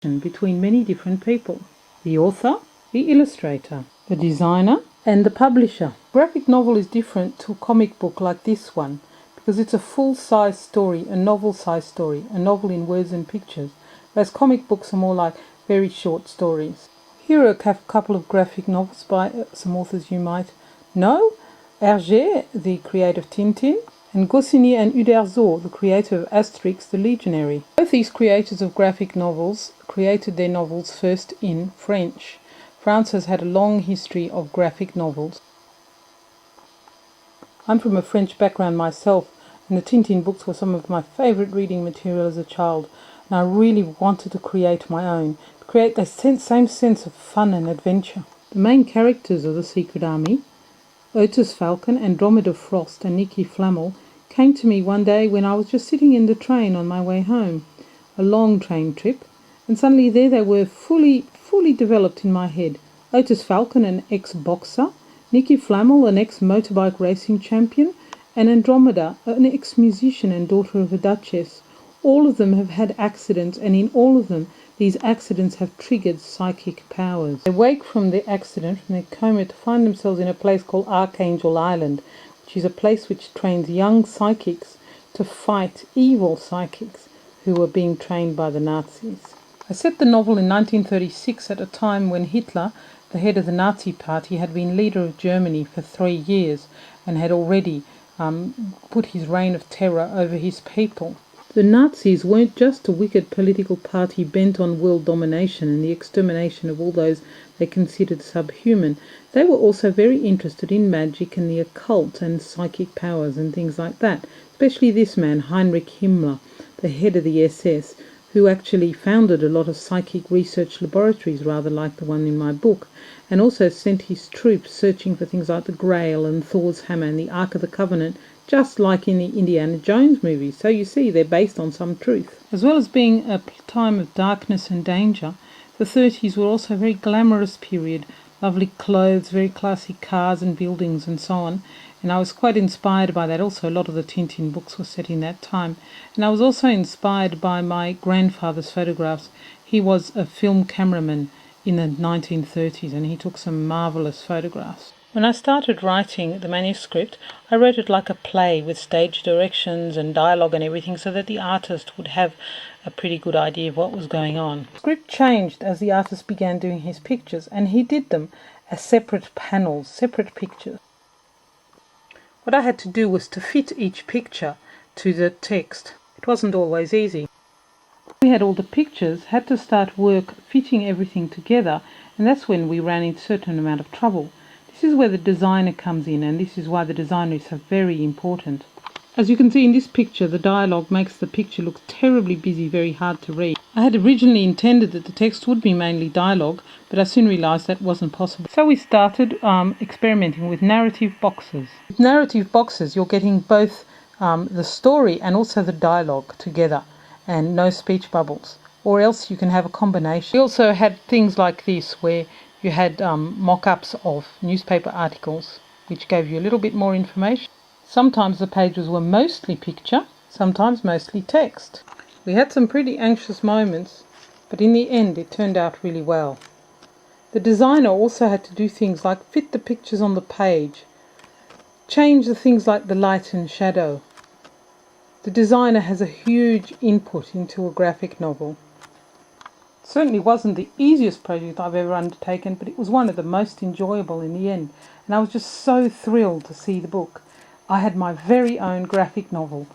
between many different people: the author, the illustrator, the designer, and the publisher. Graphic novel is different to a comic book like this one because it's a full-size story, a novel-size story, a novel in words and pictures, whereas comic books are more like very short stories. Here are a couple of graphic novels by some authors you might know: Hergé, the creator of Tintin, and Goscinny and Uderzo, the creator of Asterix the Legionary. Both these creators of graphic novels created their novels first in French. France has had a long history of graphic novels. I'm from a French background myself, and the Tintin books were some of my favorite reading material as a child, and I really wanted to create my own, to create that same sense of fun and adventure. The main characters of The Secret Army, Otis Falcon, Andromeda Frost, and Nicky Flamel, came to me one day when I was just sitting in the train on my way home, a long train trip, and suddenly there they were, fully developed in my head. Otis Falcon, an ex-boxer, Nicky Flamel, an ex-motorbike racing champion, and Andromeda, an ex-musician and daughter of a duchess. All of them have had accidents, and in all of them these accidents have triggered psychic powers. They wake from the accident, from their coma, to find themselves in a place called Archangel Island, which is a place which trains young psychics to fight evil psychics who were being trained by the Nazis. I set the novel in 1936 at a time when Hitler, the head of the Nazi party, had been leader of Germany for 3 years and had already put his reign of terror over his people. The Nazis weren't just a wicked political party bent on world domination and the extermination of all those they considered subhuman. They were also very interested in magic and the occult and psychic powers and things like that, especially this man, Heinrich Himmler, the head of the SS, who actually founded a lot of psychic research laboratories, rather like the one in my book, and also sent his troops searching for things like the Grail and Thor's hammer and the Ark of the Covenant, just like in the Indiana Jones movies. So you see, they're based on some truth. As well as being a time of darkness and danger, the 30s were also a very glamorous period. Lovely clothes, very classy cars and buildings and so on. And I was quite inspired by that. Also, a lot of the Tintin books were set in that time. And I was also inspired by my grandfather's photographs. He was a film cameraman in the 1930s and he took some marvellous photographs. When I started writing the manuscript, I wrote it like a play with stage directions and dialogue and everything so that the artist would have a pretty good idea of what was going on. The script changed as the artist began doing his pictures, and he did them as separate panels, separate pictures. What I had to do was to fit each picture to the text. It wasn't always easy. We had all the pictures, had to start work fitting everything together, and that's when we ran into a certain amount of trouble. This is where the designer comes in, and this is why the designer is so very important. As you can see in this picture, the dialogue makes the picture look terribly busy, very hard to read. I had originally intended that the text would be mainly dialogue, but I soon realised that wasn't possible. So we started experimenting with narrative boxes. With narrative boxes, you're getting both the story and also the dialogue together, and no speech bubbles. Or else you can have a combination. We also had things like this, where you had mock-ups of newspaper articles, which gave you a little bit more information. Sometimes the pages were mostly picture, sometimes mostly text. We had some pretty anxious moments, but in the end it turned out really well. The designer also had to do things like fit the pictures on the page, change the things like the light and shadow. The designer has a huge input into a graphic novel. It certainly wasn't the easiest project I've ever undertaken, but it was one of the most enjoyable in the end, and I was just so thrilled to see the book. I had my very own graphic novel